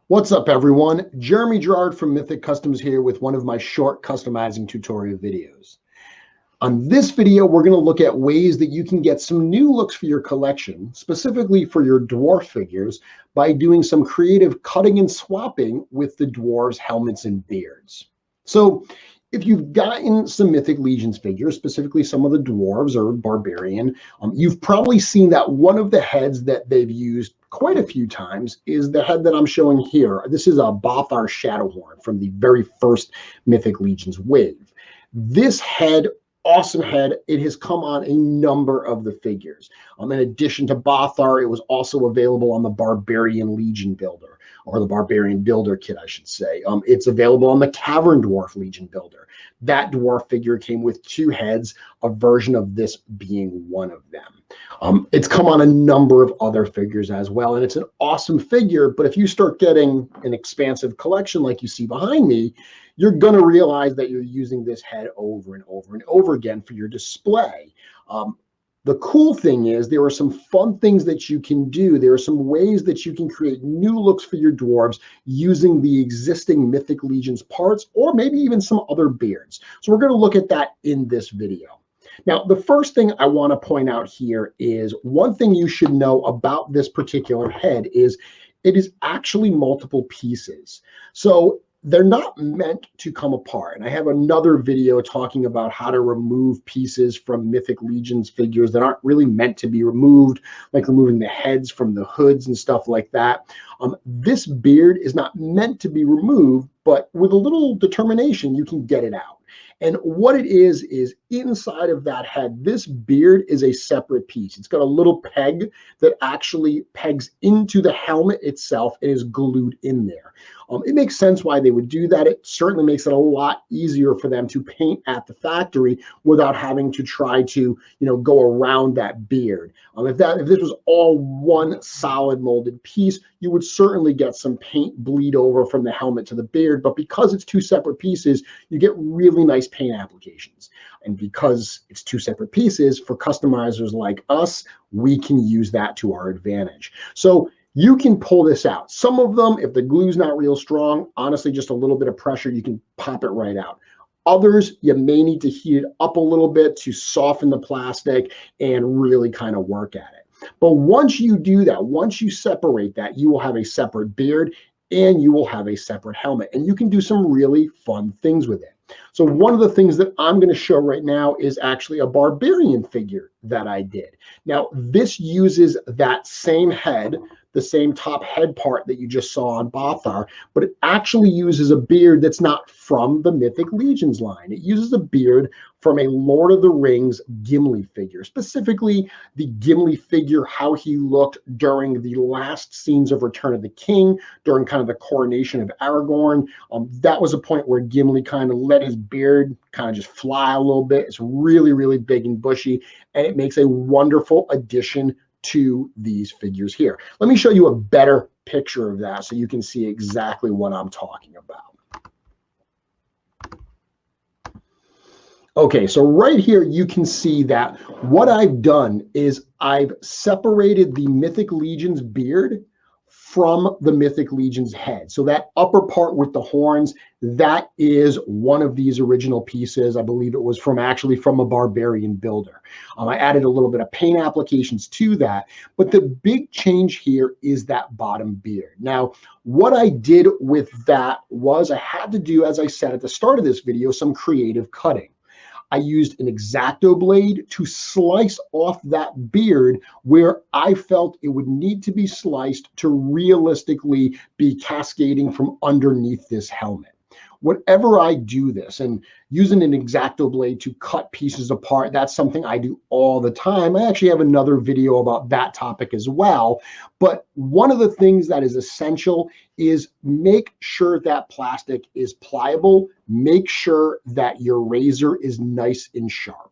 What's up, everyone? Jeremy Gerard from Mythic Customs here with one of my short customizing tutorial videos. On this video, we're going to look at ways that you can get some new looks for your collection, specifically for your dwarf figures, by doing some creative cutting and swapping with the dwarves' helmets and beards. So if you've gotten some Mythic Legions figures, specifically some of the dwarves or barbarian, you've probably seen that one of the heads that they've used quite a few times is the head that I'm showing here. This is a Bothar Shadowhorn from the very first Mythic Legions wave. This head, awesome head, it has come on a number of the figures. In addition to Bothar, it was also available on the Barbarian Legion Builder, or the Barbarian Builder kit, I should say. It's available on the Cavern Dwarf Legion Builder. That dwarf figure came with two heads, a version of this being one of them. It's come on a number of other figures as well, and it's an awesome figure, but if you start getting an expansive collection like you see behind me, you're going to realize that you're using this head over and over and over again for your display. The cool thing is there are some fun things that you can do. There are some ways that you can create new looks for your dwarves using the existing Mythic Legions parts, or maybe even some other beards. So we're going to look at that in this video. Now, the first thing I want to point out here is one thing you should know about this particular head is it is actually multiple pieces. So they're not meant to come apart. And I have another video talking about how to remove pieces from Mythic Legions figures that aren't really meant to be removed, like removing the heads from the hoods and stuff like that. This beard is not meant to be removed, but with a little determination, you can get it out. And what it is inside of that head, this beard is a separate piece. It's got a little peg that actually pegs into the helmet itself and is glued in there. It makes sense why they would do that. It certainly makes it a lot easier for them to paint at the factory without having to try to, go around that beard. If this was all one solid molded piece, you would certainly get some paint bleed over from the helmet to the beard. But because it's two separate pieces, you get really nice paint applications. And because it's two separate pieces, for customizers like us, we can use that to our advantage. So you can pull this out. Some of them, if the glue's not real strong, honestly, just a little bit of pressure, you can pop it right out. Others, you may need to heat it up a little bit to soften the plastic and really kind of work at it. But once you do that, once you separate that, you will have a separate beard and you will have a separate helmet. And you can do some really fun things with it. So one of the things that I'm going to show right now is actually a barbarian figure that I did. Now, this uses that same head, the same top head part that you just saw on Bothar, but it actually uses a beard that's not from the Mythic Legions line. It uses a beard from a Lord of the Rings Gimli figure, specifically the Gimli figure, how he looked during the last scenes of Return of the King, during kind of the coronation of Aragorn. That was a point where Gimli kind of let his beard kind of just fly a little bit. It's really, really big and bushy, and it makes a wonderful addition to these figures here. Let me show you a better picture of that so you can see exactly what I'm talking about. Okay, so right here you can see that what I've done is I've separated the Mythic Legions beard from the Mythic Legions head. So that upper part with the horns, that is one of these original pieces. I believe it was actually from a Barbarian Builder. I added a little bit of paint applications to that, but the big change here is that bottom beard. Now, what I did with that was I had to do, as I said at the start of this video, some creative cutting. I used an X-Acto blade to slice off that beard where I felt it would need to be sliced to realistically be cascading from underneath this helmet. Whenever I do this, and using an X-Acto blade to cut pieces apart, that's something I do all the time. I actually have another video about that topic as well. But one of the things that is essential is make sure that plastic is pliable. Make sure that your razor is nice and sharp.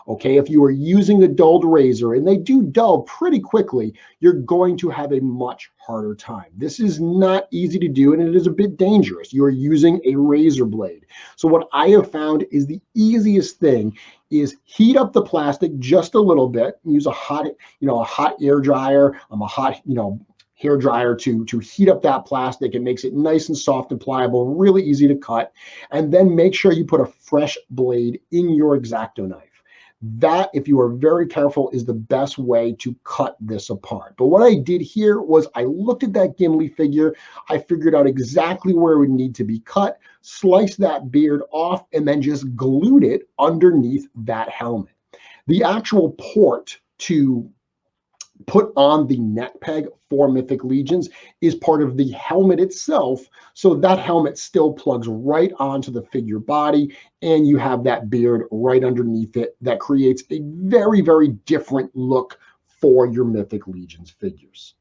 Okay, if you are using a dulled razor, and they do dull pretty quickly, you're going to have a much harder time. This is not easy to do, and it is a bit dangerous. You are using a razor blade. So what I have found is the easiest thing is heat up the plastic just a little bit. Use a hot, a hot air dryer, a hot, hair dryer to heat up that plastic. It makes it nice and soft and pliable, really easy to cut. And then make sure you put a fresh blade in your X-Acto knife. That, if you are very careful, is the best way to cut this apart. But what I did here was I looked at that Gimli figure. I figured out exactly where it would need to be cut, sliced that beard off, and then just glued it underneath that helmet. The actual port to put on the neck peg for Mythic Legions is part of the helmet itself. So that helmet still plugs right onto the figure body, and you have that beard right underneath it. That creates a very, very different look for your Mythic Legions figures.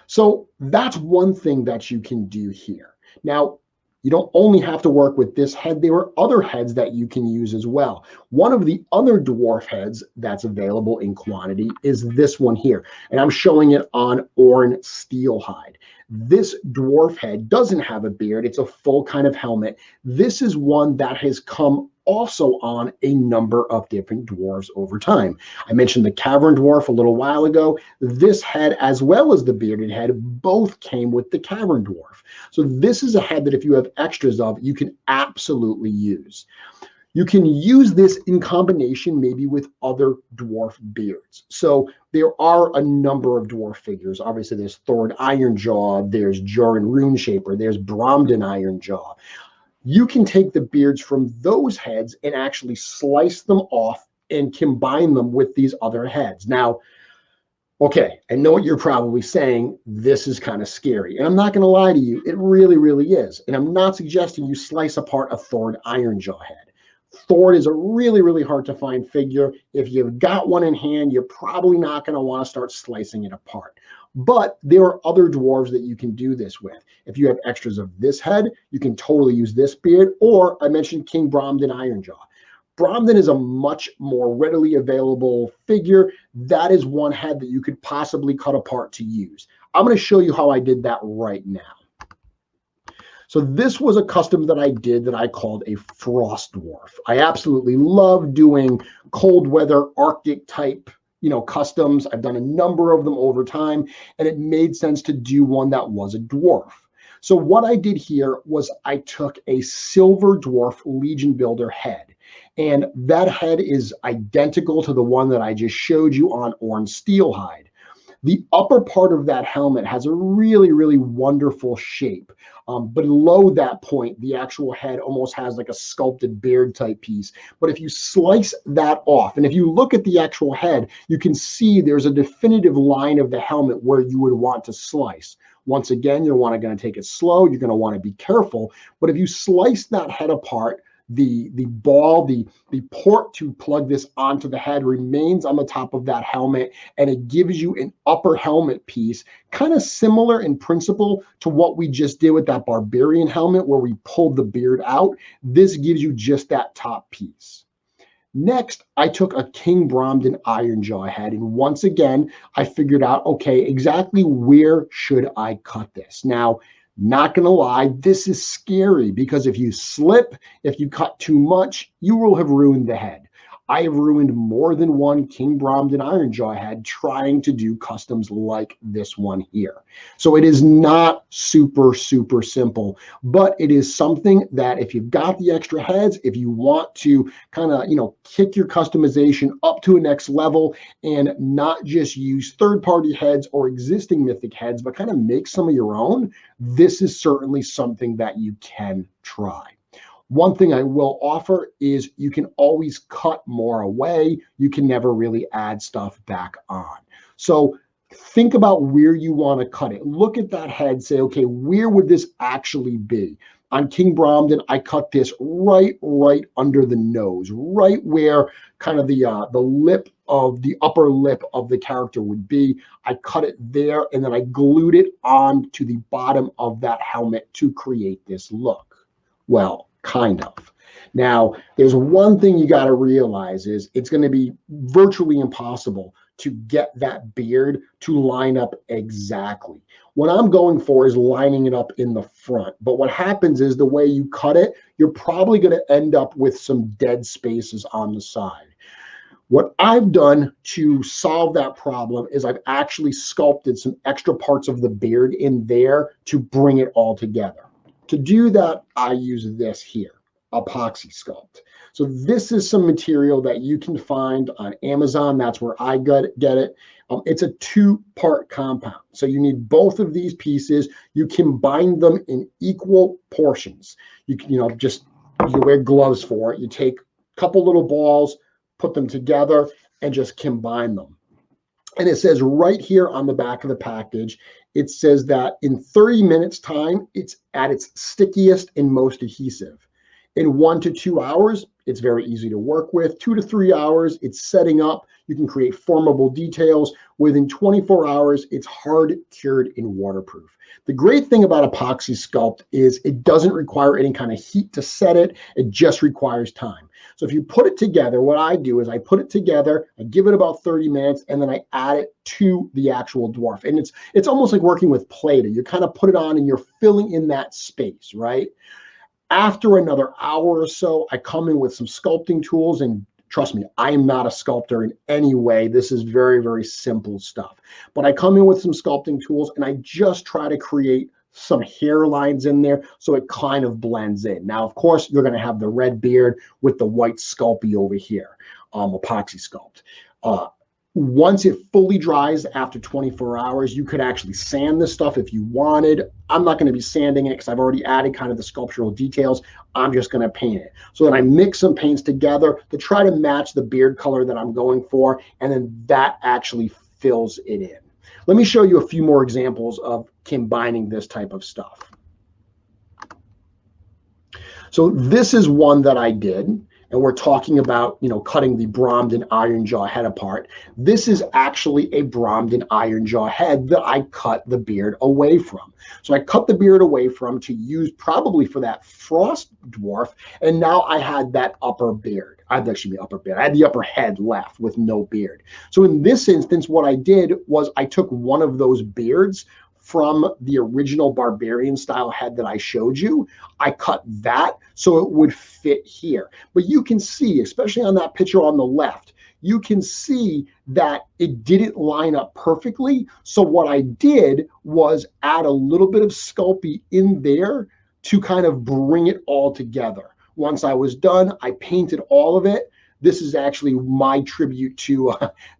So that's one thing that you can do here. Now, you don't only have to work with this head. There are other heads that you can use as well. One of the other dwarf heads that's available in quantity is this one here. And I'm showing it on Orn Steelhide. This dwarf head doesn't have a beard. It's a full kind of helmet. This is one that has come also on a number of different dwarves over time. I mentioned the cavern dwarf a little while ago. This head, as well as the bearded head, both came with the cavern dwarf. So this is a head that if you have extras of, you can absolutely use. You can use this in combination maybe with other dwarf beards. So there are a number of dwarf figures. Obviously, there's Thord Ironjaw, there's Joran Runeshaper, there's Bromden Ironjaw. You can take the beards from those heads and actually slice them off and combine them with these other heads. Now, okay, I know what you're probably saying. This is kind of scary. And I'm not going to lie to you. It really, really is. And I'm not suggesting you slice apart a Thord Ironjaw head. Thord is a really, really hard to find figure. If you've got one in hand, you're probably not going to want to start slicing it apart. But there are other dwarves that you can do this with. If you have extras of this head, you can totally use this beard. Or I mentioned King Bromden Ironjaw. Bromden is a much more readily available figure. That is one head that you could possibly cut apart to use. I'm going to show you how I did that right now. So this was a custom that I did that I called a frost dwarf. I absolutely love doing cold weather Arctic type customs. I've done a number of them over time, and it made sense to do one that was a dwarf. So what I did here was I took a silver dwarf Legion Builder head, and that head is identical to the one that I just showed you on Orn Steelhide. The upper part of that helmet has a really, really wonderful shape. Below that point, the actual head almost has like a sculpted beard type piece. But if you slice that off, and if you look at the actual head, you can see there's a definitive line of the helmet where you would want to slice. Once again, you're going to take it slow. You're going to want to be careful. But if you slice that head apart, the port to plug this onto the head remains on the top of that helmet, and it gives you an upper helmet piece, kind of similar in principle to what we just did with that barbarian helmet where we pulled the beard out. This gives you just that top piece. Next, I took a King Bromden Ironjaw head, and once again, I figured out, okay, exactly where should I cut this? Now, not going to lie, this is scary because if you slip, if you cut too much, you will have ruined the head. I have ruined more than one King Bromden Ironjaw head trying to do customs like this one here. So it is not super, super simple, but it is something that if you've got the extra heads, if you want to kind of, kick your customization up to a next level and not just use third-party heads or existing Mythic heads, but kind of make some of your own, this is certainly something that you can try. One thing I will offer is you can always cut more away. You can never really add stuff back on. So think about where you want to cut it. Look at that head, say, okay, where would this actually be? On King Bromden, I cut this right under the nose, right where kind of the upper lip of the character would be. I cut it there, and then I glued it on to the bottom of that helmet to create this look. Well, kind of. Now, there's one thing you got to realize is it's going to be virtually impossible to get that beard to line up exactly. What I'm going for is lining it up in the front. But what happens is the way you cut it, you're probably going to end up with some dead spaces on the side. What I've done to solve that problem is I've actually sculpted some extra parts of the beard in there to bring it all together. To do that, I use this here, epoxy sculpt. So this is some material that you can find on Amazon. That's where I get it. It's a two-part compound. So you need both of these pieces. You combine them in equal portions. You can, you wear gloves for it. You take a couple little balls, put them together, and just combine them. And it says right here on the back of the package, it says that in 30 minutes time, it's at its stickiest and most adhesive. In 1 to 2 hours, it's very easy to work with. 2 to 3 hours, it's setting up. You can create formable details. Within 24 hours, it's hard cured and waterproof. The great thing about epoxy sculpt is it doesn't require any kind of heat to set it. It just requires time. So if you put it together, what I do is I put it together, I give it about 30 minutes, and then I add it to the actual dwarf. And it's almost like working with Play-Doh. You kind of put it on and you're filling in that space, right? After another hour or so, I come in with some sculpting tools, and trust me, I am not a sculptor in any way. This is very, very simple stuff. But I come in with some sculpting tools and I just try to create some hairlines in there so it kind of blends in. Now, of course, you're going to have the red beard with the white Sculpey over here, epoxy sculpt. Once it fully dries after 24 hours, you could actually sand this stuff if you wanted. I'm not going to be sanding it because I've already added kind of the sculptural details. I'm just going to paint it. So then I mix some paints together to try to match the beard color that I'm going for, and then that actually fills it in. Let me show you a few more examples of combining this type of stuff. So this is one that I did, and we're talking about, cutting the Bromden Ironjaw head apart. This is actually a Bromden Ironjaw head that I cut the beard away from. So I cut the beard away from to use probably for that frost dwarf, and now I had that upper beard. I had the upper head left with no beard. So in this instance, what I did was I took one of those beards from the original barbarian style head that I showed you. I cut that so it would fit here. But you can see, especially on that picture on the left, you can see that it didn't line up perfectly. So what I did was add a little bit of Sculpey in there to kind of bring it all together. Once I was done, I painted all of it. This is actually my tribute to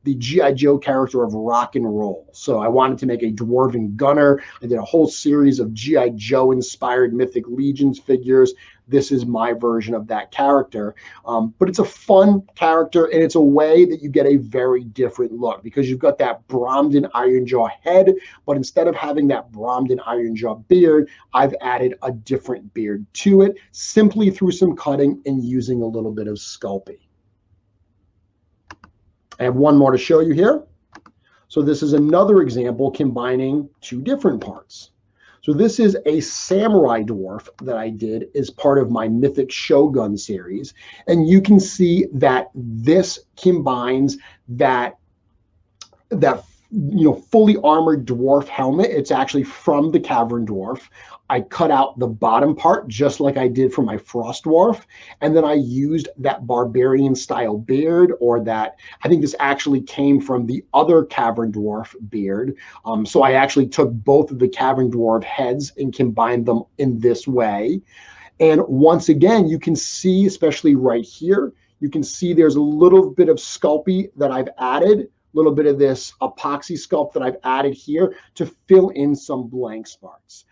the G.I. Joe character of Rock and Roll. So I wanted to make a dwarven gunner. I did a whole series of G.I. Joe inspired Mythic Legions figures. This is my version of that character. But it's a fun character, and it's a way that you get a very different look because you've got that Bromden Ironjaw head, but instead of having that Bromden Ironjaw beard, I've added a different beard to it simply through some cutting and using a little bit of Sculpey. I have one more to show you here. So this is another example combining two different parts. So this is a samurai dwarf that I did as part of my Mythic Shogun series. And you can see that this combines that fully armored dwarf helmet. It's actually from the Cavern Dwarf. I cut out the bottom part just like I did for my Frost Dwarf. And then I used that barbarian style beard, or that, I think this actually came from the other Cavern Dwarf beard. So I actually took both of the Cavern Dwarf heads and combined them in this way. And once again, you can see, especially right here, you can see there's a little bit of Sculpey that I've added, little bit of this epoxy sculpt that I've added here to fill in some blank spots.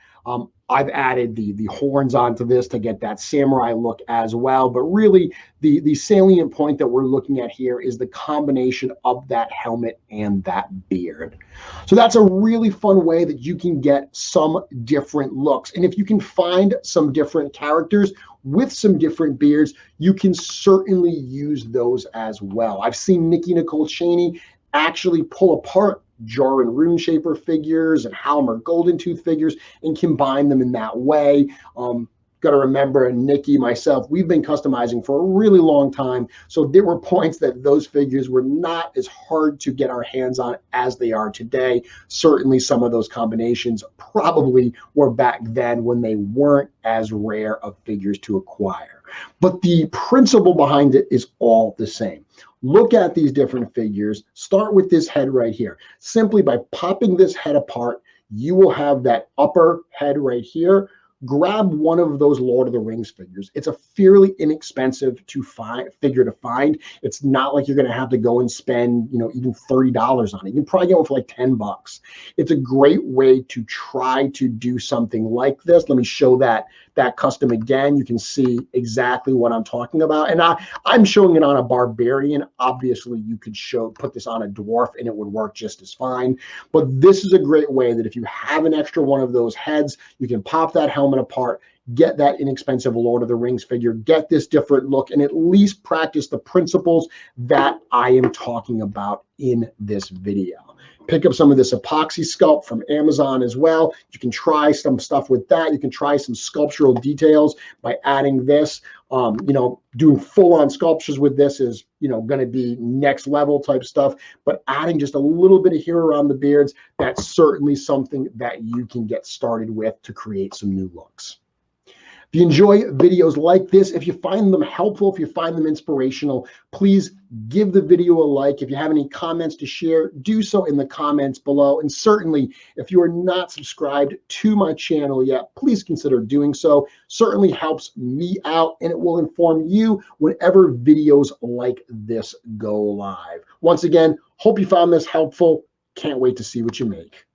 I've added the horns onto this to get that samurai look as well. But really, the salient point that we're looking at here is the combination of that helmet and that beard. So that's a really fun way that you can get some different looks. And if you can find some different characters with some different beards, you can certainly use those as well. I've seen Nikki Nicole Cheney actually pull apart Joran Runeshaper figures and Halmer Golden Tooth figures and combine them in that way. Got to remember, Nikki, myself, we've been customizing for a really long time. So there were points that those figures were not as hard to get our hands on as they are today. Certainly some of those combinations probably were back then when they weren't as rare of figures to acquire. but the principle behind it is all the same. Look at these different figures. Start with this head right here. Simply by popping this head apart, you will have that upper head right here. Grab one of those Lord of the Rings figures. It's a fairly inexpensive figure to find. It's not like you're going to have to go and spend, even $30 on it. You can probably get one for like $10. It's a great way to try to do something like this. Let me show that custom again. You can see exactly what I'm talking about. And I'm showing it on a barbarian. Obviously, you could put this on a dwarf and it would work just as fine. But this is a great way that if you have an extra one of those heads, you can pop that helmet apart, get that inexpensive Lord of the Rings figure, get this different look, and at least practice the principles that I am talking about in this video. Pick up some of this epoxy sculpt from Amazon as well. You can try some stuff with that. You can try some sculptural details by adding this. Doing full-on sculptures with this is, going to be next level type stuff, but adding just a little bit of here around the beards, that's certainly something that you can get started with to create some new looks. If you enjoy videos like this, if you find them helpful, if you find them inspirational, please give the video a like. If you have any comments to share, do so in the comments below. And certainly, if you are not subscribed to my channel yet, please consider doing so. Certainly helps me out, and it will inform you whenever videos like this go live. Once again, hope you found this helpful. Can't wait to see what you make.